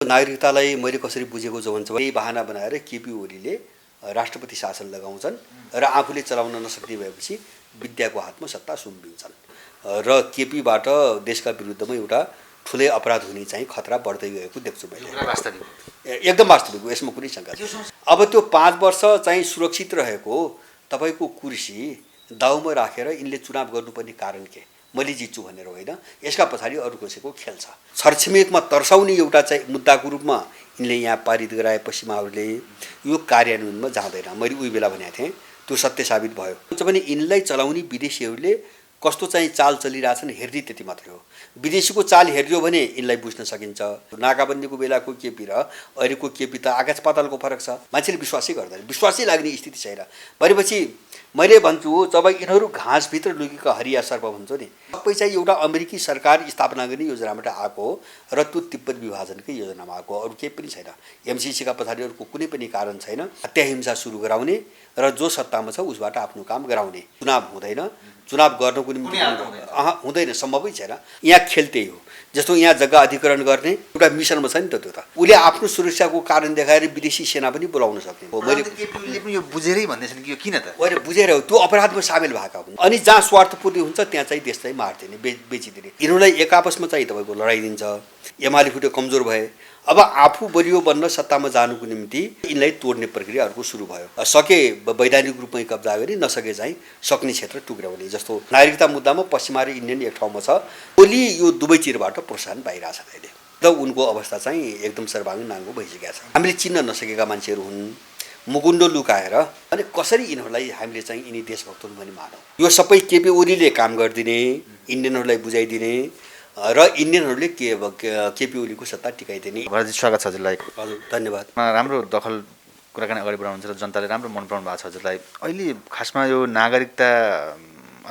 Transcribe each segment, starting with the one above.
नागरिकतालाई मैले कसरी बुझेको छु भन्छ यही बहाना बनाएर केपी ओलीले राष्ट्रपति शासन लगाउँछन् र आफूले चलाउन नसक्ने भएपछि विद्याको हातमा सत्ता सुम्पिन्छन् र केपीबाट देशका विरुद्धमा एउटा ठुलै अपराध हुने चाहिँ खतरा बढ्दै गएको देख्छु मैले। वास्तविक एकदम वास्तविक हो, यसमा कुनै शङ्का छैन। अब त्यो 5 वर्ष चाहिँ सुरक्षित रहेको तपाईको कुर्सी दाउमा राखेर यिनले चुनाव गर्नुपर्ने कारण के? मैले जित्छु भनेर होइन, यसका पछाडि अरू कसैको खेल छ। छरछिमेकमा तर्साउने एउटा चाहिँ मुद्दाको रूपमा यिनले यहाँ पारित गराएपछि माहरूले यो कार्यान्वयनमा जाँदैन। मैले उही बेला भनेको थिएँ, त्यो सत्य साबित भयो। भने यिनलाई चलाउने विदेशीहरूले कस्तो चाहिँ चाल चलिरहेछन् हेर्ने त्यति मात्रै हो। विदेशीको चाल हेर्यो भने यिनलाई बुझ्न सकिन्छ। नाकाबन्दीको बेलाको केपी र अहिलेको केपी त आकाश पातालको फरक छ। मान्छेले विश्वासै गर्दैन, विश्वासै लाग्ने स्थिति छैन। भनेपछि मैले भन्छु जब यिनीहरू घाँसभित्र लुकेका हरिया सर्प भन्छ नि, सबै चाहिँ एउटा अमेरिकी सरकार स्थापना गर्ने योजनाबाट आएको हो र त्यो तिब्बत विभाजनकै योजनामा आएको, अरू केही पनि छैन। एमसिसीका पछाडि अरूको कुनै पनि कारण छैन। हत्या हिंसा सुरु गराउने र जो सत्तामा छ उसबाट आफ्नो काम गराउने। चुनाव हुँदैन, चुनाव गर्नको निम्ति हुँदैन, सम्भवै छैन। यहाँ खेल त्यही हो। जस्तो यहाँ जग्गा अधिग्रहण गर्ने एउटा मिसनमा छ नि त, त्यो त उसले आफ्नो सुरक्षाको कारण देखाएर विदेशी सेना पनि बोलाउन सक्ने हो। मैले केपीले पनि यो बुझेरै भन्दैछन् कि यो किन त? होइन, बुझेर हो, त्यो अपराधमा सामेल भएका हुन्। अनि जहाँ स्वार्थपूर्ति हुन्छ त्यहाँ चाहिँ देश चाहिँ मार्दिने, बेचिदिने। यिनीहरूलाई एक आपसमा चाहिँ तपाईँको लडाइदिन्छ। एमाले फुट्यो, कमजोर भए। अब आफू बलियो बन्न सत्तामा जानुको निम्ति यिनलाई तोड्ने प्रक्रियाहरूको सुरु भयो। सके वैधानिक रूपमै कब्जा गरी, नसके चाहिँ सक्ने क्षेत्र टुक्राउने। जस्तो नागरिकता मुद्दामा पश्चिमा र इन्डियन एक ठाउँमा छ। ओली यो दुवै चिरबाट प्रोत्साहन पाइरहेछ अहिले। त उनको अवस्था चाहिँ एकदम सर्वाङ्गीण नाङ्गो भइसकेको छ। हामीले चिन्न नसकेका मान्छेहरू हुन्। मुकुन्डो लुकाएर अनि कसरी यिनीहरूलाई हामीले चाहिँ यिनी देशभक्तहरू पनि मानौँ। यो सबै केपी ओलीले काम गरिदिने, इन्डियनहरूलाई बुझाइदिने र इन्डियनहरूले केपी ओलीको सत्ता टिकाइदिने। भरतजी स्वागत छ हजुरलाई। हजुर, धन्यवाद। राम्रो दखल कुराकानी अगाडि बढाउनुहुन्छ र जनताले राम्रो मन पराउनु भएको छ हजुरलाई। अहिले खासमा यो नागरिकता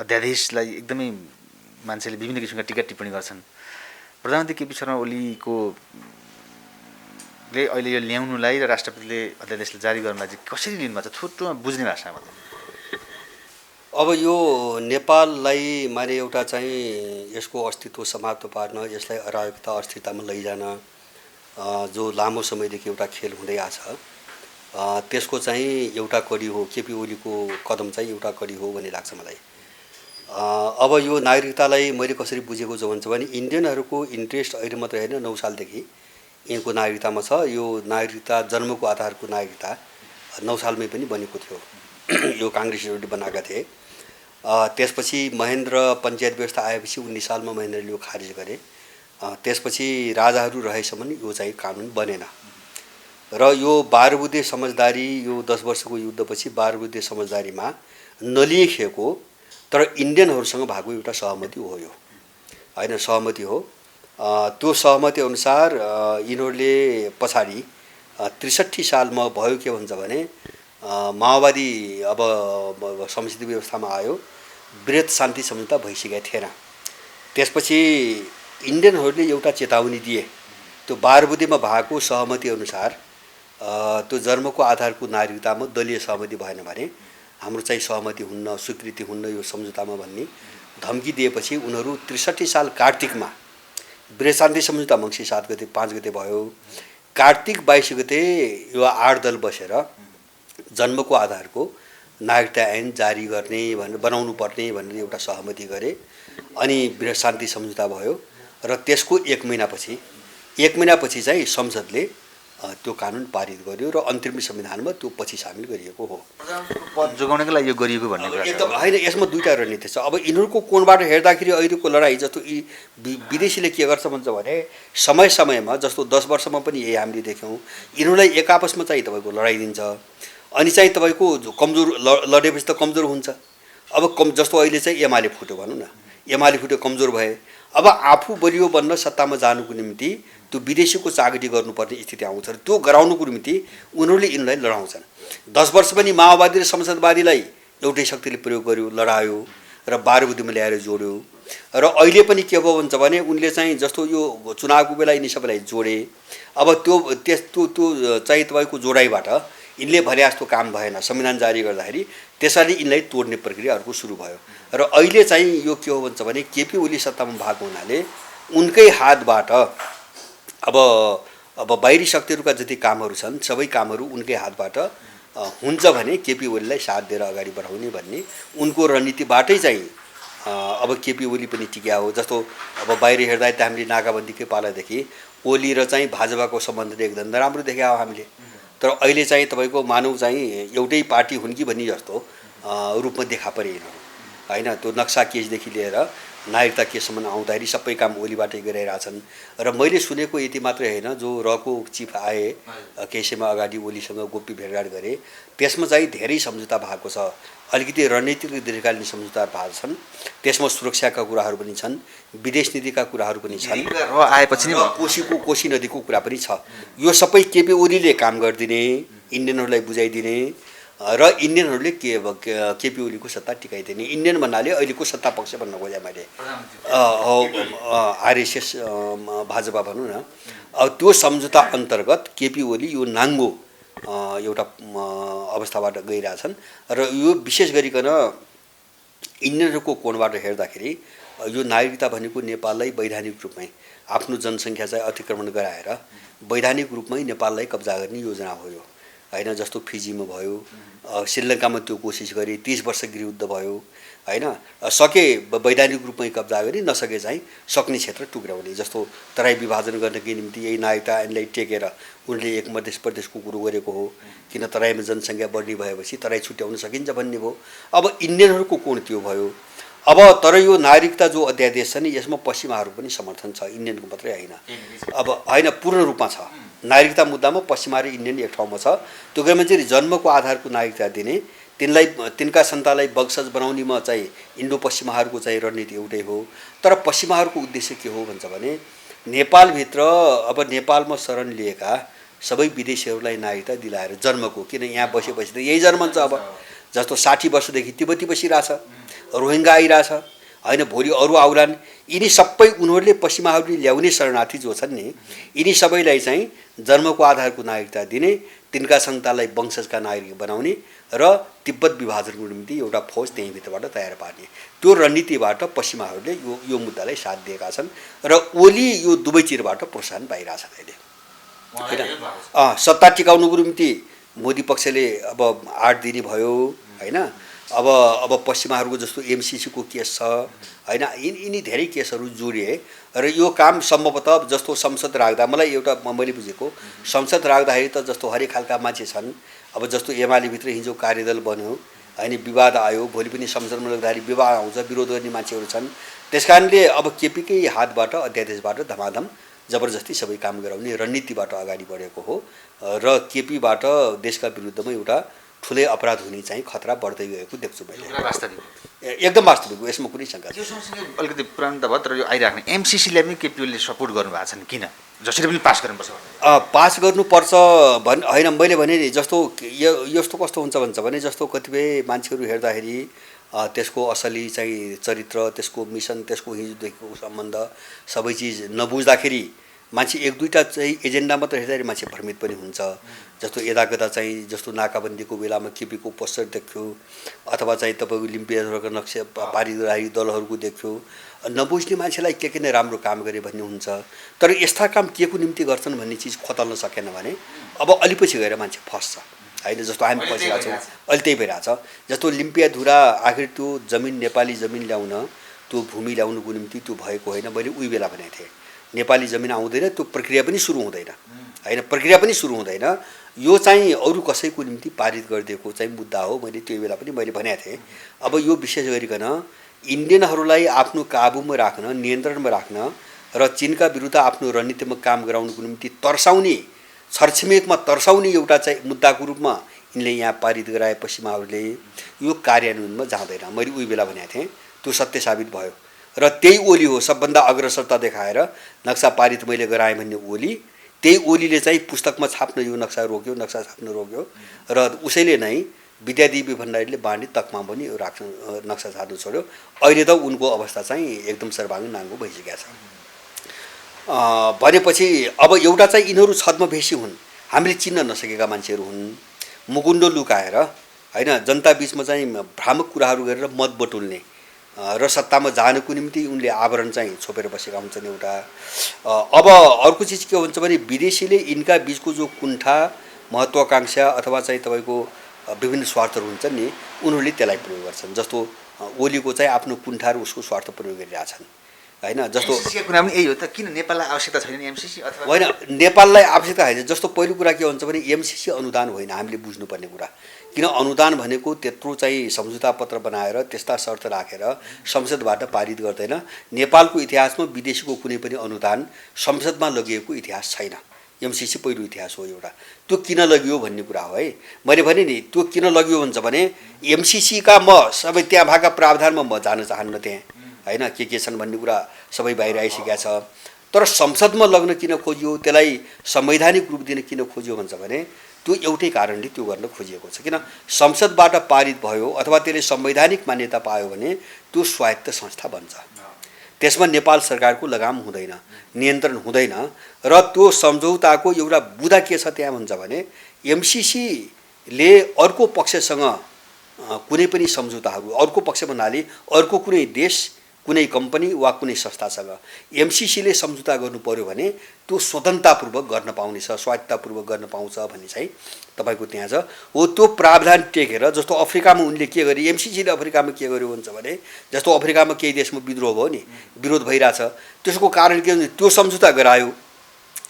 अध्यादेशलाई एकदमै मान्छेले विभिन्न किसिमका टिका टिप्पणी गर्छन्। प्रधानमन्त्री केपी शर्मा ओलीको अहिले यो ल्याउनुलाई र राष्ट्रपतिले अध्यादेशलाई जारी गर्नुलाई चाहिँ कसरी लिनुभएको छ? छोटोमा बुझ्ने भाषामा। अब यो नेपाललाई माने एउटा चाहिँ यसको अस्तित्व समाप्त पार्न, यसलाई अराजकता अस्थिरतामा लैजान जो लामो समयदेखि एउटा खेल हुँदै आछ, त्यसको चाहिँ एउटा कडी हो। केपी ओलीको कदम चाहिँ एउटा कडी हो भन्ने लाग्छ मलाई। अब यो नागरिकतालाई मैले कसरी बुझेको छु भन्छ भने इन्डियनहरूको इन्ट्रेस्ट अहिले मात्रै होइन, 9 सालदेखि यिनको नागरिकतामा छ। यो नागरिकता जन्मको आधारको नागरिकता 9 सालमै पनि बनेको थियो। यो काङ्ग्रेसहरूले बनाएका थिए। त्यसपछि महेन्द्र पञ्चायत व्यवस्था आएपछि 19 सालमा महेन्द्रले यो खारिज गरे। त्यसपछि राजाहरू रहेसम्म यो चाहिँ कानुन बनेन र यो 12 बुँदे समझदारी, यो 10 वर्षको युद्धपछि 12 बुँदे समझदारीमा नलिएको तर इन्डियनहरूसँग भएको एउटा सहमति हो। यो होइन, सहमति हो। त्यो सहमति अनुसार यिनीहरूले पछाडि 63 सालमा भयो के भन्छ भने माओवादी अब संसदीय व्यवस्थामा आयो, वृहत शान्ति सम्झौता भइसकेको थिएन। त्यसपछि इन्डियनहरूले एउटा चेतावनी दिए, त्यो 12 बुँदेमा भएको सहमति अनुसार त्यो जन्मको आधारको नागरिकतामा दलीय सहमति भएन भने हाम्रो चाहिँ सहमति हुन्न, स्वीकृति हुन्न यो सम्झौतामा भन्ने धम्की दिएपछि उनीहरू 63 साल कार्तिकमा वृहत शान्ति सम्झौता मङ्सिर 7 गते 5 गते भयो। कार्तिक 22 गते यो 8 दल बसेर जन्मको आधारको नागरिकता ऐन जारी गर्ने भनेर बनाउनु पर्ने भनेर एउटा सहमति गरे। अनि वृहत शान्ति सम्झौता भयो र त्यसको 1 महिनापछि चाहिँ संसदले त्यो कानुन पारित गर्यो र अन्तरिम संविधानमा त्यो पछि सामेल गरिएको हो। पद जोगाउनको लागि यो गरिएको भन्ने कुरा एकदम होइन। यसमा दुईटा रणनीति छ। अब यिनीहरूको कोणबाट हेर्दाखेरि अहिलेको लडाइँ जस्तो विदेशीले के गर्छ भन्छ भने समय समयमा जस्तो 10 वर्षमा पनि यही हामीले देख्यौँ, यिनीहरूलाई एक आपसमा चाहिँ तपाईँको लडाइदिन्छ। अनि चाहिँ तपाईँको कमजोर लडेपछि त कमजोर हुन्छ। अब जस्तो अहिले चाहिँ एमाले फुट्यो भनौँ न, एमाले फुट्यो, कमजोर भए। अब आफू बलियो बन्न सत्तामा जानुको निम्ति त्यो विदेशीको चागटी गर्नुपर्ने स्थिति आउँछ र त्यो गराउनुको निम्ति उनीहरूले यिनलाई लडाउँछन्। 10 वर्ष पनि माओवादी र संसदवादीलाई एउटै शक्तिले प्रयोग गर्यो, लडायो र 12 बुँदेमा ल्याएर जोड्यो। र अहिले पनि के भयो भन्छ भने उनले चाहिँ जस्तो यो चुनावको बेला यिनी सबैलाई जोडे। अब त्यो चाहिँ तपाईँको जोडाइबाट यिनले भने जस्तो काम भएन, संविधान जारी गर्दाखेरि त्यसैले यिनलाई तोड्ने प्रक्रियाहरूको सुरु भयो। र अहिले चाहिँ यो के हो भन्छ भने केपी ओली सत्तामा भएको हुनाले उनकै हातबाट अब अब बाहिरी शक्तिहरूका जति कामहरू छन् सबै कामहरू उनकै हातबाट हुन्छ भने केपी ओलीलाई साथ दिएर अगाडि बढाउने भन्ने उनको रणनीतिबाटै चाहिँ अब केपी ओली पनि टिक्या हो। जस्तो अब बाहिर हेर्दा त हामीले नाकाबन्दीकै पालादेखि ओली र चाहिँ भाजपाको सम्बन्ध एकदम नराम्रो देख्या हो हामीले। तर अहिले चाहिँ तपाईँको मानव चाहिँ एउटै पार्टी हुन् कि भन्ने जस्तो रूपमा देखा परे होइन। त्यो नक्सा केसदेखि लिएर नागरिकता केससम्म आउँदाखेरि सबै काम ओलीबाटै गरिरहेछन्। र मैले सुनेको यति मात्रै होइन, जो रको चिफ आए केही समय अगाडि ओलीसँग गोप्य भेटघाट गरे, त्यसमा चाहिँ धेरै सम्झौता भएको छ। अलिकति रणनीतिक दीर्घकालीन सम्झौता भएको छन्। त्यसमा सुरक्षाका कुराहरू पनि छन्, विदेश नीतिका कुराहरू पनि छन्, आएपछि नि कोशी नदीको कुरा पनि छ। यो सबै केपी ओलीले काम गरिदिने, इन्डियनहरूलाई बुझाइदिने र इन्डियनहरूले केपी ओलीको सत्ता टिकाइदिने। इन्डियन भन्नाले अहिलेको सत्ता पक्ष भन्न खोजेँ मैले, आरएसएस भाजपा भनौँ न। अब त्यो सम्झौता अन्तर्गत केपी ओली यो नाङ्गो एउटा अवस्थाबाट गइरहेछन्। र यो विशेष गरिकन इन्डियनहरूको कोणबाट हेर्दाखेरि यो नागरिकता भनेको नेपाललाई वैधानिक रूपमै आफ्नो जनसङ्ख्या चाहिँ अतिक्रमण गराएर वैधानिक रूपमै नेपाललाई कब्जा गर्ने योजना हो यो होइन। जस्तो फिजीमा भयो, श्रीलङ्कामा त्यो कोसिस गरे, 30 वर्ष गृहयुद्ध भयो होइन। सके वैधानिक रूपमै कब्जा गरी, नसके चाहिँ सक्ने क्षेत्र टुक्राउने। जस्तो तराई विभाजन गर्नकै निम्ति यही नागरिकता ऐनलाई टेकेर उनले एक मधेस प्रदेशको कुरो गरेको हो। किन तराईमा जनसङ्ख्या बढ्ने भएपछि तराई छुट्याउन सकिन्छ भन्ने भयो। अब इन्डियनहरूको कोण त्यो भयो। अब तर यो नागरिकता जो अध्यादेश छ नि, यसमा पश्चिमाहरू पनि समर्थन छ, इन्डियनको मात्रै होइन। अब होइन, पूर्ण रूपमा छ। नागरिकता मुद्दामा पश्चिमा र इन्डियन एक ठाउँमा छ। त्यो गएमा चाहिँ जन्मको आधारको नागरिकता दिने, तिनका सन्तानलाई बक्सज बनाउनेमा चाहिँ इन्डो पश्चिमाहरूको चाहिँ रणनीति एउटै हो। तर पश्चिमाहरूको उद्देश्य के हो भन्छ भने नेपालभित्र अब नेपालमा शरण लिएका सबै विदेशीहरूलाई नागरिकता दिलाएर जन्मको, किन यहाँ बसेपछि त यही जन्मन्छ। अब जस्तो 60 वर्षदेखि तिब्बती बसिरहेछ, रोहिङ्गा आइरहेछ होइन, भोलि अरू आउलान्। यिनी सबै उनीहरूले पश्चिमाहरूले ल्याउने शरणार्थी जो छन् नि, यिनी सबैलाई चाहिँ जन्मको आधारको नागरिकता दिने, तिनका सन्तानलाई वंशजका नागरिक बनाउने र तिब्बत विभाजनको निम्ति एउटा फौज त्यहीँभित्रबाट तयार पार्ने, त्यो रणनीतिबाट पश्चिमाहरूले यो मुद्दालाई साथ दिएका छन्। र ओली यो दुवैतिरबाट प्रोत्साहन पाइरहेछन् अहिले होइन। सत्ता टिकाउनुको निम्ति मोदी पक्षले अब 8 दिने भयो होइन। अब पश्चिमाहरूको जस्तो एमसिसीको केस छ होइन, यिनी धेरै केसहरू जोडिए र यो काम सम्भवतः जस्तो संसद राख्दा, मलाई एउटा मैले बुझेको संसद राख्दाखेरि त जस्तो हरेक खालका मान्छे छन्। अब जस्तो एमालेभित्र हिजो कार्यदल बन्यो होइन, विवाद आयो, भोलि पनि संसदमा राख्दाखेरि विवाद आउँछ, विरोध गर्ने मान्छेहरू छन्। त्यस कारणले अब केपीकै हातबाट अध्यादेशबाट धमाधम जबरजस्ती सबै काम गराउने रणनीतिबाट अगाडि बढेको हो। र केपीबाट देशका विरुद्धमा एउटा ठुलै अपराध हुने चाहिँ खतरा बढ्दै गएको देख्छु मैले। एकदम वास्तविक हो, यसमा कुनै शङ्का छैन। यो सँगसँगै अलिकति पुरानो त भयो, तर यो आइराख्ने एमसिसीलाई पनि केपीओलीले सपोर्ट गर्नुभएको छन्, किन जसरी पनि पास गर्नुपर्छ? पास गर्नुपर्छ होइन, मैले भने नि जस्तो यस्तो कस्तो हुन्छ भन्छ भने जस्तो कतिपय मान्छेहरू हेर्दाखेरि त्यसको असली चाहिँ चरित्र, त्यसको मिसन, त्यसको हिजोदेखिको सम्बन्ध सबै चिज नबुझ्दाखेरि मान्छे एक दुईवटा चाहिँ एजेन्डा मात्र हेर्दाखेरि मान्छे भ्रमित पनि हुन्छ। जस्तो यदाकदा चाहिँ जस्तो नाकाबन्दीको बेलामा केपीको पोस्टर देख्यो, अथवा चाहिँ तपाईँको लिम्पियाहरूको नक्सा पारिदराही दलहरूको देख्यो, नबुझ्ने मान्छेलाई के नै राम्रो काम गरे भन्ने हुन्छ। तर यस्ता काम के को निम्ति गर्छन् भन्ने चिज खोतल्न सकेन भने अब अलिपछि गएर मान्छे फस्छ होइन। जस्तो हामी फसिरहेको छौँ, अहिले त्यही भइरहेछ। जस्तो लिम्पियाधुरा आखिर त्यो जमिन, नेपाली जमिन ल्याउन, त्यो भूमि ल्याउनुको निम्ति त्यो भएको होइन। मैले उही बेला भनेको थिएँ, नेपाली जमिन आउँदैन, त्यो प्रक्रिया पनि सुरु हुँदैन होइन, प्रक्रिया पनि सुरु हुँदैन। यो चाहिँ अरू कसैको निम्ति पारित गरिदिएको चाहिँ मुद्दा हो। मैले त्यो बेला पनि मैले भनेको थिएँ। अब यो विशेष गरिकन इन्डियनहरूलाई आफ्नो काबुमा राख्न, नियन्त्रणमा राख्न र चीनका विरुद्ध आफ्नो रणनीतिमा काम गराउनुको निम्ति तर्साउने, छरछिमेकमा तर्साउने एउटा चाहिँ मुद्दाको रूपमा यिनले यहाँ पारित गराए पश्चिमाहरूले, यो कार्यान्वयनमा जाँदैन। मैले उही बेला भनेको थिएँ, त्यो सत्य साबित भयो। र त्यही ओली हो सबभन्दा अग्रसरता देखाएर नक्सा पारित मैले गराएँ भन्ने ओली, त्यही ओलीले चाहिँ पुस्तकमा छाप्न यो नक्सा रोक्यो, नक्सा छाप्न रोक्यो। र उसैले नै विद्यादेवी भण्डारीले बाँडी तकमा पनि राख्न नक्सा छाप्नु छोड्यो। अहिले त उनको अवस्था चाहिँ एकदम सर्वाङ्ग नाङ्गो भइसकेको छ। भनेपछि अब एउटा चाहिँ यिनीहरू छद्मवेशी हुन्, हामीले चिन्न नसकेका मान्छेहरू हुन्। मुकुन्डो लुकाएर होइन, जनता बिचमा चाहिँ भ्रामक कुराहरू गरेर मत बटुल्ने र सत्तामा जानको निम्ति उनले आवरण चाहिँ छोपेर बसेका हुन्छन् एउटा। अब अर्को चिज के हुन्छ भने विदेशीले यिनका बिचको जो कुण्ठा महत्त्वाकांक्षा अथवा चाहिँ तपाईँको विभिन्न स्वार्थहरू हुन्छन् नि, उनीहरूले त्यसलाई प्रयोग गर्छन्। जस्तो ओलीको चाहिँ आफ्नो कुण्ठा र उसको स्वार्थ प्रयोग गरिरहेछन् होइन। जस्तो एमसीसीको कुरा पनि यही हो त, किन नेपाललाई आवश्यकता छैन एमसीसी अथवा होइन, नेपाललाई आवश्यकता होइन। जस्तो पहिलो कुरा के हुन्छ भने एमसीसी अनुदान होइन, हामीले बुझ्नुपर्ने कुरा। किन अनुदान भनेको त्यत्रो चाहिँ सम्झौता पत्र बनाएर त्यस्ता शर्त राखेर संसदबाट पारित गर्दैन। नेपालको इतिहासमा विदेशीको कुनै पनि अनुदान संसदमा लगिएको इतिहास छैन। एमसीसी पहिलो इतिहास हो एउटा। त्यो किन लगियो भन्ने कुरा हो है। मैले भने नि त्यो किन लगियो भन्छ भने एमसीसीका म सबै त्यहाँ भएका प्रावधानमा म जान चाहन्न त्यहाँ होइन, के छन् भन्ने कुरा सबै बाहिर आइसकेका छ। तर संसदमा लग्न किन खोजियो, त्यसलाई संवैधानिक रूप दिन किन खोजियो भन्छ भने त्यो एउटै कारणले त्यो गर्न खोजिएको छ। किन संसदबाट पारित भयो अथवा त्यसले संवैधानिक मान्यता पायो भने त्यो स्वायत्त संस्था बन्छ। त्यसमा नेपाल सरकारको लगाम हुँदैन, नियन्त्रण हुँदैन। र त्यो सम्झौताको एउटा बुँदा के छ त्यहाँ भन्छ भने एमसीसीले अर्को पक्षसँग कुनै पनि सम्झौताहरू, अर्को पक्ष भन्नाले अर्को कुनै देश, कुनै कम्पनी वा कुनै संस्थासँग एमसीसीले सम्झौता गर्नु पर्यो भने त्यो स्वतन्त्रतापूर्वक गर्न पाउने छ, स्वायत्ततापूर्वक गर्न पाउँछ भन्ने चाहिँ तपाईँको त्यहाँ छ। हो त्यो प्रावधान टेकेर जस्तो अफ्रिकामा उनले के गरे, एमसीसीले अफ्रिकामा के गर्यो भन्छ भने जस्तो अफ्रिकामा केही देशमा विद्रोह भयो नि, विरोध भइरहेछ, त्यसको कारण के भने त्यो सम्झौता गरायो,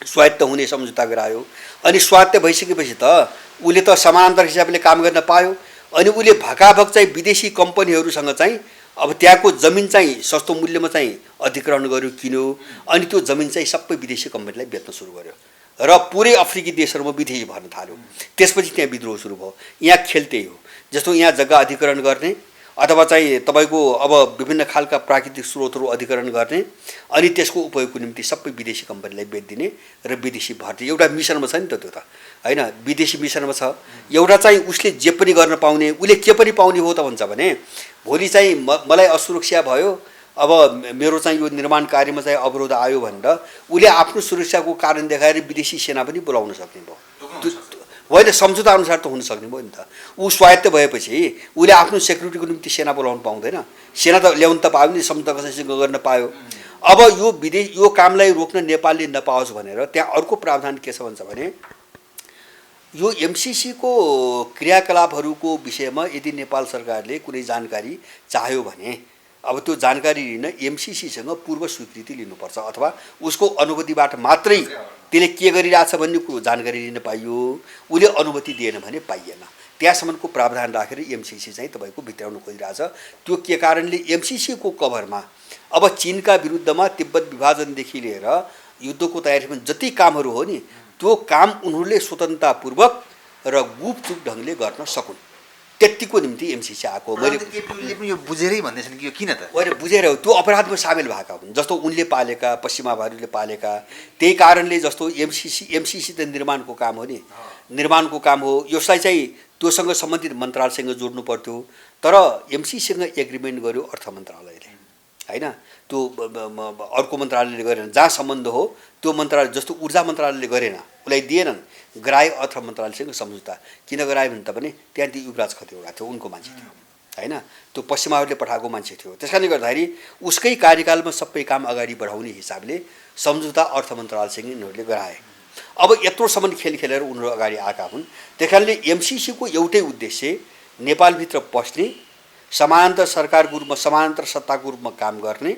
स्वायत्त हुने सम्झौता गरायो। अनि स्वायत्त भइसकेपछि त उसले त समानान्तर हिसाबले काम गर्न पायो। अनि उसले भकाभक चाहिँ विदेशी कम्पनीहरूसँग चाहिँ अब त्यहाँको जमिन चाहिँ सस्तो मूल्यमा चाहिँ अधिग्रहण गर्यो, किन्यो। अनि त्यो जमिन चाहिँ सबै विदेशी कम्पनीलाई बेच्न सुरु गर्यो र पुरै अफ्रिकी देशहरूमा विदेशी भर्न थाल्यो। त्यसपछि त्यहाँ विद्रोह सुरु भयो। यहाँ खेल त्यही हो। जस्तो यहाँ जग्गा अधिग्रहण गर्ने अथवा चाहिँ तपाईँको अब विभिन्न खालका प्राकृतिक स्रोतहरू अधिग्रहण गर्ने अनि त्यसको उपयोगको निम्ति सबै विदेशी कम्पनीलाई बेचिदिने र विदेशी भर्ती एउटा मिसनमा छ नि त त्यो त होइन, विदेशी मिसनमा छ। एउटा चाहिँ उसले जे पनि गर्न पाउने, उसले के पनि पाउने हो त भन्छ भने भोलि चाहिँ मलाई असुरक्षा भयो, अब मेरो चाहिँ यो निर्माण कार्यमा चाहिँ अवरोध आयो भनेर उसले आफ्नो सुरक्षाको कारण देखाएर विदेशी सेना पनि बोलाउन सक्ने भयो। होइन, सम्झौता अनुसार त हुन सक्ने भयो नि त। ऊ स्वायत्त भएपछि उसले आफ्नो सेक्युरिटीको निम्ति सेना बोलाउनु पाउँदैन। सेना त ल्याउनु त पायो नि, सम्झौता कसैसँग गर्न पायो। अब यो कामलाई रोक्न नेपालले नपाओस् भनेर त्यहाँ अर्को प्रावधान के छ भन्छ भने यो एमसीसीको क्रियाकलापहरूको विषयमा यदि नेपाल सरकारले कुनै जानकारी चाह्यो भने अब त्यो जानकारी लिन एमसीसीसँग पूर्व स्वीकृति लिनुपर्छ अथवा उसको अनुमतिबाट मात्रै त्यसले के गरिरहेछ भन्ने कुरो जानकारी लिन पाइयो। उसले अनुमति दिएन भने पाइएन। त्यहाँसम्मको प्रावधान राखेर एमसीसी चाहिँ तपाईँको भित्राउन खोजिरहेछ। त्यो के कारणले एमसीसीको कभरमा अब चीनका विरुद्धमा तिब्बत विभाजनदेखि लिएर युद्धको तयारीमा जति कामहरू हो नि, त्यो काम उनीहरूले स्वतन्त्रतापूर्वक र गुपचुप ढङ्गले गर्न सकुन्, त्यतिको निम्ति एमसीसी आएको। मैले यो बुझेरै भन्दैछन् कि यो किन त होइन, बुझेर हो, त्यो अपराधमा सामेल भएका हुन्। जस्तो उनले पालेका, पश्चिमाहरूले पालेका, त्यही कारणले जस्तो एमसीसी त निर्माणको काम हो नि, निर्माणको काम हो। यसलाई चाहिँ त्योसँग सम्बन्धित मन्त्रालयसँग जोड्नु पर्थ्यो। तर एमसीसीसँग एग्रिमेन्ट गर्यो अर्थ मन्त्रालयले होइन, त्यो अर्को मन्त्रालयले गरेन। जहाँ सम्बन्ध हो त्यो मन्त्रालय, जस्तो ऊर्जा मन्त्रालयले गरेन, उसलाई दिएनन्, गरायो अर्थ मन्त्रालयसँग सम्झौता। किन गरायो भने त भने त्यहाँदेखि युवराज खतिवडा थियो, उनको मान्छे थियो होइन, त्यो पश्चिमाहरूले पठाएको मान्छे थियो। त्यस कारणले गर्दाखेरि उसकै कार्यकालमा सबै काम अगाडि बढाउने हिसाबले सम्झौता अर्थ मन्त्रालयसँग यिनीहरूले गराए। अब यत्रोसम्म खेल खेलेर उनीहरू अगाडि आएका हुन्। त्यस कारणले एमसीसीको एउटै उद्देश्य नेपालभित्र पस्ने, समानान्तर सरकारको रूपमा, समानान्तर सत्ताको रूपमा काम गर्ने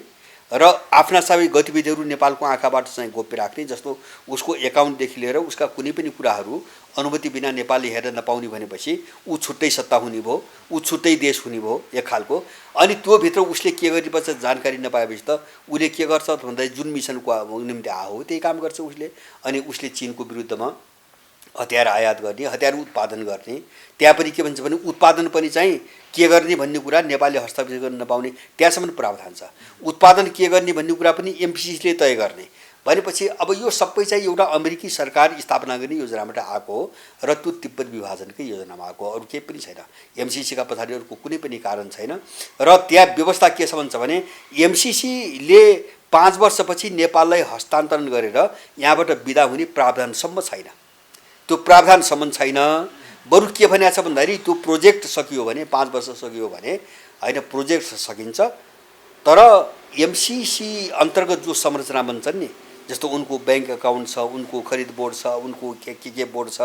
र आफ्ना सबै गतिविधिहरू नेपालको आँखाबाट चाहिँ गोप्य राख्ने। जस्तो उसको एकाउन्टदेखि लिएर उसका कुनै पनि कुराहरू अनुमति बिना नेपालले हेर्न नपाउने भनेपछि ऊ छुट्टै सत्ता हुने भयो, ऊ छुट्टै देश हुने भयो एक खालको। अनि त्योभित्र उसले के गरिबस्छ जानकारी नपाएपछि त उसले के गर्छ भन्दा जुन मिसनको निम्ति आयो त्यही काम गर्छ उसले। अनि उसले चीनको विरुद्धमा हतियार आयात गर्ने, हतियार उत्पादन गर्ने, त्यहाँ पनि के भन्छ भने उत्पादन पनि चाहिँ के गर्ने भन्ने कुरा नेपालले हस्तक्षेप गर्न नपाउने, त्यहाँसम्म प्रावधान छ। उत्पादन के गर्ने भन्ने कुरा पनि एमसीसीले तय गर्ने भनेपछि अब यो सबै चाहिँ एउटा अमेरिकी सरकार स्थापना गर्ने योजनाबाट आएको हो र त्यो तिब्बत विभाजनकै योजनामा आएको, अरू केही पनि छैन। एमसीसीका पछाडि अरूको कुनै पनि कारण छैन। र त्यहाँ व्यवस्था के छ भन्छ भने एमसीसीले 5 वर्षपछि नेपाललाई हस्तान्तरण गरेर यहाँबाट बिदा हुने प्रावधानसम्म छैन। त्यो प्रावधानसम्म छैन। बरु के भनेको छ भन्दाखेरि त्यो प्रोजेक्ट सकियो भने 5 वर्ष सकियो भने होइन, प्रोजेक्ट सकिन्छ तर एमसिसी अन्तर्गत जो संरचना बन्छन् नि, जस्तो उनको ब्याङ्क अकाउन्ट छ, उनको खरिद बोर्ड छ, उनको के बोर्ड छ,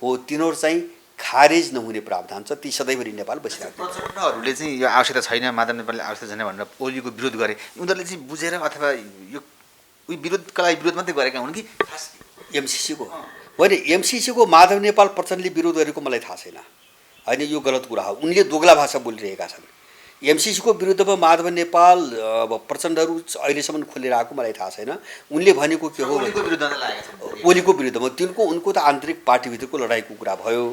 हो तिनीहरू चाहिँ खारेज नहुने प्रावधान छ। ती सधैँभरि नेपाल बसिरहेको छ। प्रचण्डहरूले चाहिँ यो आवश्यकता छैन, माधव नेपालले आवश्यकता छैन भनेर ओलीको विरोध गरे, उनीहरूले चाहिँ बुझेर अथवा यो उही विरोधका लागि विरोध मात्रै गरेका हुन् कि खास एमसिसीको होइन, एमसिसीको माधव नेपाल प्रचण्डले विरोध गरेको मलाई थाहा छैन होइन, यो गलत कुरा हो। उनले दोग्ला भाषा बोलिरहेका छन्। एमसिसीको विरुद्धमा माधव नेपाल अब प्रचण्डहरू अहिलेसम्म खोलेर आएको मलाई थाहा छैन। उनले भनेको के हो, ओलीको विरुद्धमा लागेका छन्। ओलीको विरुद्धमा उनको त आन्तरिक पार्टीभित्रको लडाइँको कुरा भयो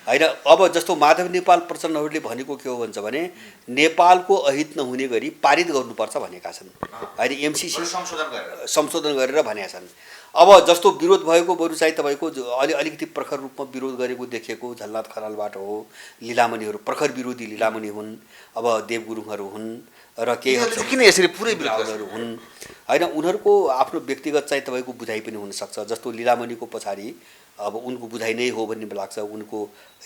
होइन। अब जस्तो माधव नेपाल प्रचण्डहरूले भनेको के हो भन्छ भने नेपालको अहित नहुने गरी पारित गर्नुपर्छ भनेका छन् होइन। एमसिसी संशोधन गरेर भनेका छन्। अब जस्तो विरोध भएको बरु चाहिँ तपाईँको अलिकति प्रखर रूपमा विरोध गरेको देखेको झलनाथ खनालबाट हो। लीलामणिहरू प्रखर विरोधी लीलामणि हुन्, अब देव गुरुङहरू हुन् र केही किन यसरी पुरै विरोधहरू हुन् होइन। उनीहरूको आफ्नो व्यक्तिगत चाहिँ तपाईँको बुझाइ पनि हुनसक्छ। जस्तो लीलामणिको पछाडि अब उनको बुझाइ नै हो भन्ने लाग्छ, उनको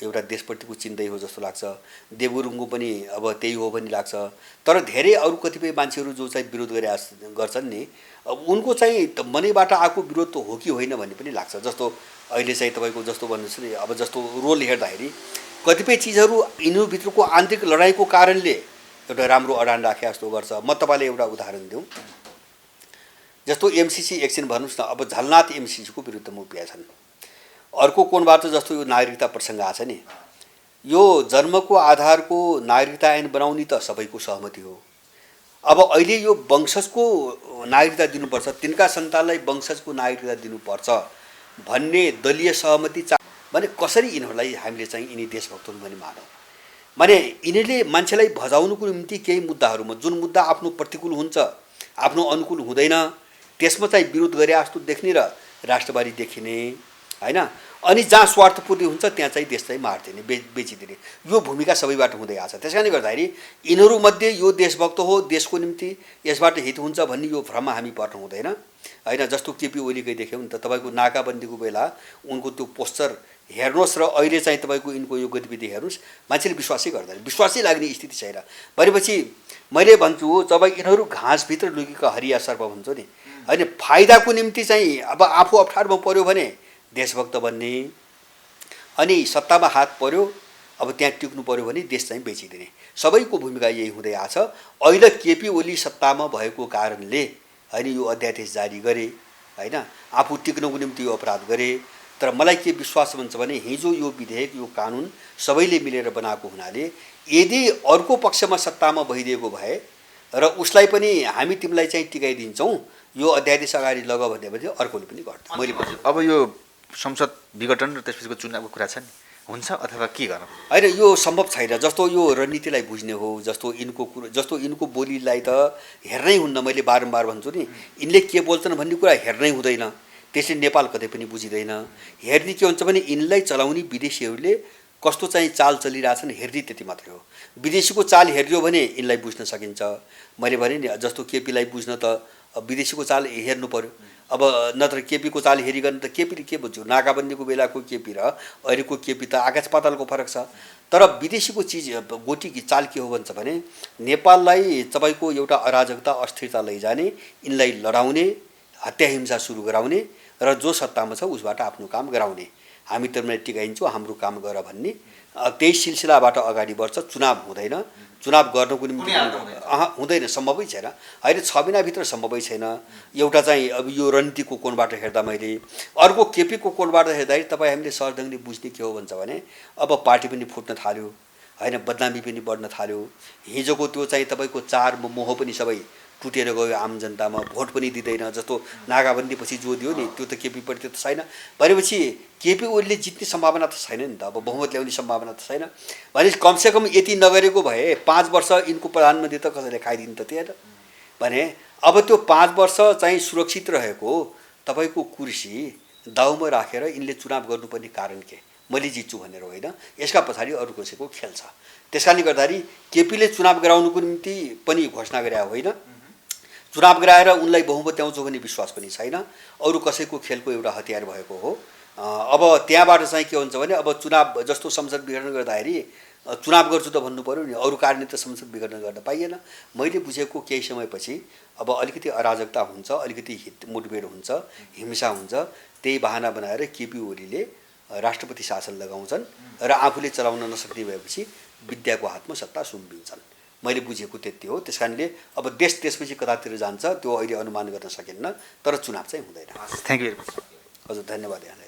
एउटा देशप्रतिको चिन्तै हो जस्तो लाग्छ। देवगुरुङको पनि अब त्यही हो भन्ने लाग्छ। तर धेरै अरू कतिपय मान्छेहरू जो चाहिँ विरोध गर्छन् नि, अब उनको चाहिँ मनैबाट आएको विरोध त हो कि होइन भन्ने पनि लाग्छ। जस्तो अहिले चाहिँ तपाईँको जस्तो भन्नुहोस् नि, अब जस्तो रोल हेर्दाखेरि कतिपय चिजहरू यिनीहरूभित्रको आन्तरिक लडाइँको कारणले एउटा राम्रो अडान राखे जस्तो गर्छ। म तपाईँलाई एउटा उदाहरण दिउँ। जस्तो एमसिसी एकछिन भन्नुहोस् न, अब झलनाथ एमसिसीको विरुद्धमा उभिएका छन्। अर्को कोणबाट जस्तो यो नागरिकता प्रसङ्ग आछ नि, यो जन्मको आधारको नागरिकता ऐन बनाउने त सबैको सहमति हो। अब अहिले यो वंशजको नागरिकता दिनुपर्छ, तिनका सन्तानलाई वंशजको नागरिकता दिनुपर्छ भन्ने दलीय सहमति भने कसरी यिनीहरूलाई हामीले चाहिँ यिनी देशभक्त हुन् भन्ने मानौँ। माने यिनीहरूले मान्छेलाई भजाउनुको निम्ति केही मुद्दाहरूमा जुन मुद्दा आफ्नो प्रतिकूल हुन्छ, आफ्नो अनुकूल हुँदैन, त्यसमा चाहिँ विरोध गरे जस्तो देख्ने र राष्ट्रवादी देखिने होइन। अनि जहाँ स्वार्थपूर्ति हुन्छ त्यहाँ चाहिँ देशलाई मारिदिने, बेचिदिने, यो भूमिका सबैबाट हुँदै आछ। त्यस कारणले गर्दाखेरि यिनीहरूमध्ये यो देशभक्त हो, देशको निम्ति यसबाट हित हुन्छ भन्ने यो भ्रममा हामी पर्नु हुँदैन होइन। जस्तो केपी ओलीकै देख्यौँ नि त, तपाईँको नाकाबन्दीको बेला उनको त्यो पोस्टर हेर्नुहोस् र अहिले चाहिँ तपाईँको यिनको यो गतिविधि हेर्नुहोस्, मान्छेले विश्वासै गर्दैन, विश्वासै लाग्ने स्थिति छैन। भनेपछि मैले भन्छु जब यिनीहरू घाँसभित्र लुकेका हरिया सर्प भन्छ नि होइन, फाइदाको निम्ति चाहिँ अब आफू अप्ठ्यारोमा पऱ्यो भने देशभक्त बन्ने, अनि सत्तामा हात पर्यो अब त्यहाँ टिक्नु पर्यो भने देश चाहिँ बेचिदिने, सबैको भूमिका यही हुँदै आछ। अहिले केपी ओली सत्तामा भएको कारणले होइन यो अध्यादेश जारी गरे होइन, आफू टिक्नको निम्ति यो अपराध गरे। तर मलाई के विश्वास भन्छ भने हिजो यो विधेयक, यो कानुन सबैले मिलेर बनाएको हुनाले यदि अर्को पक्षमा सत्तामा भइदिएको भए र उसलाई पनि हामी तिमीलाई चाहिँ टिकाइदिन्छौँ, यो अध्यादेश अगाडि लग भन्यो भने अर्कोले पनि गर्छ। मैले अब यो संसद विघटन र त्यसपछिको चुनावको कुरा छ नि, हुन्छ अथवा के गरौँ होइन, यो सम्भव छैन। जस्तो यो रणनीतिलाई बुझ्ने हो, जस्तो यिनको बोलीलाई त हेर्नै हुन्न। मैले बारम्बार भन्छु नि, यिनले के बोल्छन् भन्ने कुरा हेर्नै हुँदैन, त्यसले नेपाल कतै पनि बुझिँदैन। हेर्ने के हुन्छ भने यिनलाई चलाउने विदेशीहरूले कस्तो चाहिँ चाल चलिरहेछन् हेर्ने, त्यति मात्रै हो। विदेशीको चाल हेरियो भने यिनलाई बुझ्न सकिन्छ। मैले भने नि जस्तो केपीलाई बुझ्न त विदेशीको चाल हेर्नु पर्यो। अब नत्र केपीको चाल हेरिकन त केपीले के बुझ्यो, नाकाबन्दीको बेलाको केपी र अहिलेको केपी त आकाश पातालको फरक छ। तर विदेशीको चिज गोटी चाल के हो भन्छ भने नेपाललाई तपाईँको एउटा अराजकता अस्थिरता लैजाने, यिनलाई लडाउने, हत्या हिंसा सुरु गराउने र जो सत्तामा छ उसबाट आफ्नो काम गराउने, हामी तिमीलाई टिकाइन्छौँ हाम्रो काम गर भन्ने, त्यही सिलसिलाबाट अगाडि बढ्छ। चुनाव हुँदैन, चुनाव गर्नको निम्ति हुँदैन, सम्भवै छैन। अहिले 6 महिनाभित्र सम्भवै छैन। एउटा चाहिँ अब यो रणनीतिको कोणबाट हेर्दा, मैले अर्को केपीको कोणबाट हेर्दाखेरि तपाईँ हामीले सहज ढङ्गले बुझ्ने के हो भन्छ भने अब पार्टी पनि फुट्न थाल्यो होइन, बदनामी पनि बढ्न थाल्यो। हिजोको त्यो चाहिँ तपाईँको चार मोह पनि सबै टुटेर गयो आम जनतामा, भोट पनि दिँदैन। जस्तो नाकाबन्दी पछि जो दियो नि त्यो त केपीप्रति त छैन। भनेपछि केपी ओलीले जित्ने सम्भावना त छैन नि त, अब बहुमत ल्याउने सम्भावना त छैन। भनेपछि कमसेकम यति नगरेको भए 5 वर्ष यिनको प्रधानमन्त्री त कसैले खाइदिनु त थिएन भने। अब त्यो 5 वर्ष चाहिँ सुरक्षित रहेको तपाईँको कुर्सी दाउमा राखेर यिनले चुनाव गर्नुपर्ने कारण के, मैले जित्छु भनेर होइन, यसका पछाडि अरू कसैको खेल छ। त्यस कारणले गर्दाखेरि केपीले चुनाव गराउनुको निम्ति पनि घोषणा गरे होइन, चुनाव गराएर उनलाई बहुमत ल्याउँछु भन्ने विश्वास पनि छैन। अरू कसैको खेलको एउटा हतियार भएको हो। अब त्यहाँबाट चाहिँ के हुन्छ भने अब चुनाव जस्तो संसद विघटन गर्दाखेरि चुनाव गर्छु त भन्नु पऱ्यो नि, अरू कारणले त संसद विघटन गर्न पाइएन। मैले बुझेको केही समयपछि अब अलिकति अराजकता हुन्छ, अलिकति मुठभेड हुन्छ, हिंसा हुन्छ, त्यही बहाना बनाएर केपी ओलीले राष्ट्रपति शासन लगाउँछन् र आफूले चलाउन नसक्ने भएपछि विद्याको हातमा सत्ता सुम्पिन्छन्। मैले बुझेको त्यति हो। त्यस कारणले अब देश त्यसपछि कतातिर जान्छ त्यो अहिले अनुमान गर्न सकिन्न, तर चुनाव चाहिँ हुँदैन। Thank you. हजुर, धन्यवाद यहाँलाई।